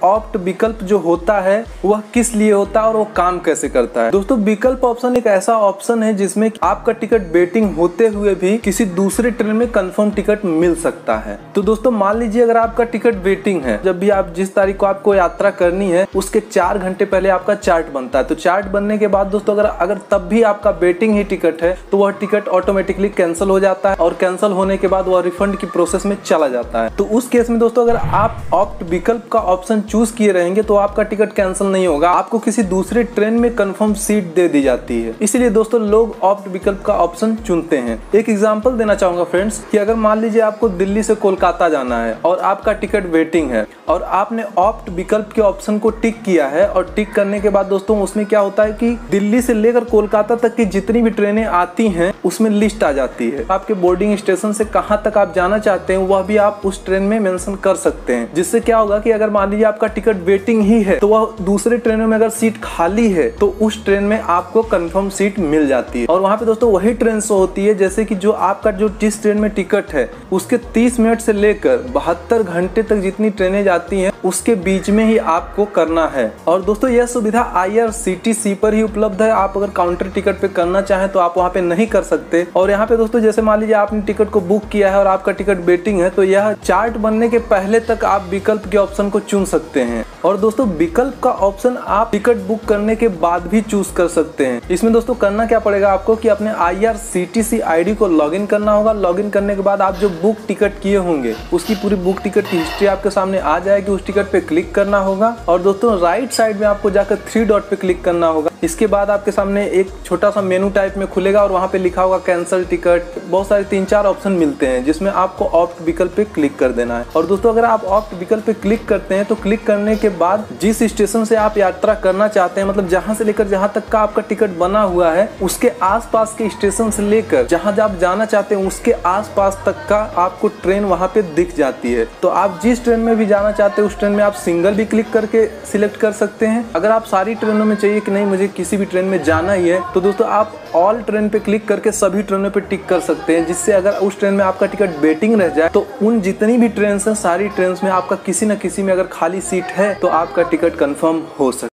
Opt विकल्प जो होता है वह किस लिए होता है और वो काम कैसे करता है। दोस्तों विकल्प ऑप्शन एक ऐसा ऑप्शन है जिसमें आपका टिकट वेटिंग होते हुए भी किसी दूसरे ट्रेन में कंफर्म टिकट मिल सकता है। तो दोस्तों मान लीजिए अगर आपका टिकट वेटिंग है, जब भी आप जिस तारीख को आपको यात्रा करनी है उसके 4 घंटे पहले आपका चार्ट बनता है। तो चार्ट बनने के बाद दोस्तों अगर तब भी आपका वेटिंग ही टिकट है तो वह टिकट ऑटोमेटिकली कैंसिल हो जाता है और कैंसिल होने के बाद वह रिफंड की प्रोसेस में चला जाता है। तो उस केस में दोस्तों अगर आप ऑप्ट विकल्प का ऑप्शन चूज किए रहेंगे तो आपका टिकट कैंसिल नहीं होगा, आपको किसी दूसरे ट्रेन में कंफर्म सीट दे दी जाती है। इसलिए दोस्तों लोग ऑप्ट विकल्प का ऑप्शन चुनते हैं। एक एग्जांपल देना चाहूंगा फ्रेंड्स कि अगर मान लीजिए आपको दिल्ली से कोलकाता जाना है और आपका टिकट वेटिंग है और आपने ऑप्ट विकल्प के ऑप्शन को टिक किया है, और टिक करने के बाद दोस्तों उसमें क्या होता है कि दिल्ली से लेकर कोलकाता तक की जितनी भी ट्रेनें आती हैं उसमें लिस्ट आ जाती है। आपके बोर्डिंग स्टेशन से कहां तक आप जाना चाहते हैं वह भी आप उस ट्रेन में मेंशन कर सकते हैं, जिससे क्या होगा कि अगर मान लीजिए आपका टिकट वेटिंग ही है तो वह दूसरे ट्रेनों में अगर सीट खाली है तो उस ट्रेन में आपको कंफर्म सीट मिल जाती है। और वहां पे दोस्तों वही ट्रेन शो होती है जैसे कि जो आपका जो जिस ट्रेन में टिकट है उसके 30 मिनट से लेकर 72 घंटे तक जितनी ट्रेनें जाती हैं उसके बीच में ही आपको करना है। और दोस्तों यह सुविधा IRCTC पर ही उपलब्ध है। आप अगर काउंटर टिकट पे करना चाहें तो आप वहां पे नहीं कर सकते। और यहाँ पे दोस्तों जैसे मान लीजिए आपने टिकट को बुक किया है और आपका टिकट वेटिंग है तो यह चार्ट बनने के पहले तक आप विकल्प के ऑप्शन को चुन सकते हैं। और दोस्तों विकल्प का ऑप्शन आप टिकट बुक करने के बाद भी चूज कर सकते हैं। इसमें दोस्तों करना क्या पड़ेगा आपको कि अपने IRCTC ID को लॉगिन करना होगा। लॉगिन करने के बाद आप जो बुक टिकट किए होंगे उसकी पूरी बुक टिकट की हिस्ट्री आपके सामने आ जाएगी। उस टिकट पे क्लिक करना होगा और दोस्तों राइट साइड में आपको जाकर 3 डॉट पे क्लिक करना होगा। इसके बाद आपके सामने एक छोटा सा मेनू टाइप में खुलेगा और वहां पे लिखा होगा कैंसिल टिकट। बहुत सारे 3-4 ऑप्शन मिलते हैं जिसमें आपको ऑप्ट विकल्प पे क्लिक कर देना है। और दोस्तों अगर आप ऑप्ट विकल्प पे क्लिक करते हैं तो क्लिक करने के बाद जिस स्टेशन से आप यात्रा करना चाहते हैं, मतलब जहां से लेकर जहां तक का आपका टिकट बना हुआ है उसके आसपास के स्टेशन से लेकर जहां आप जाना चाहते हैं उसके आसपास तक का आपको ट्रेन वहां पे दिख जाती है। तो आप जिस ट्रेन में भी जाना चाहते हैं उस ट्रेन में आप सिंगल भी क्लिक करके सिलेक्ट कर सकते हैं। अगर आप सारी ट्रेनों में चाहिए कि नहीं मुझे किसी भी ट्रेन में जाना ही है तो दोस्तों आप ऑल ट्रेन पे क्लिक करके सभी ट्रेनों पे टिक कर सकते हैं, जिससे अगर उस ट्रेन में आपका टिकट वेटिंग रह जाए तो उन जितनी भी ट्रेन हैं सारी ट्रेन में आपका किसी न किसी में अगर खाली सीट है तो आपका टिकट कंफर्म हो सकता है।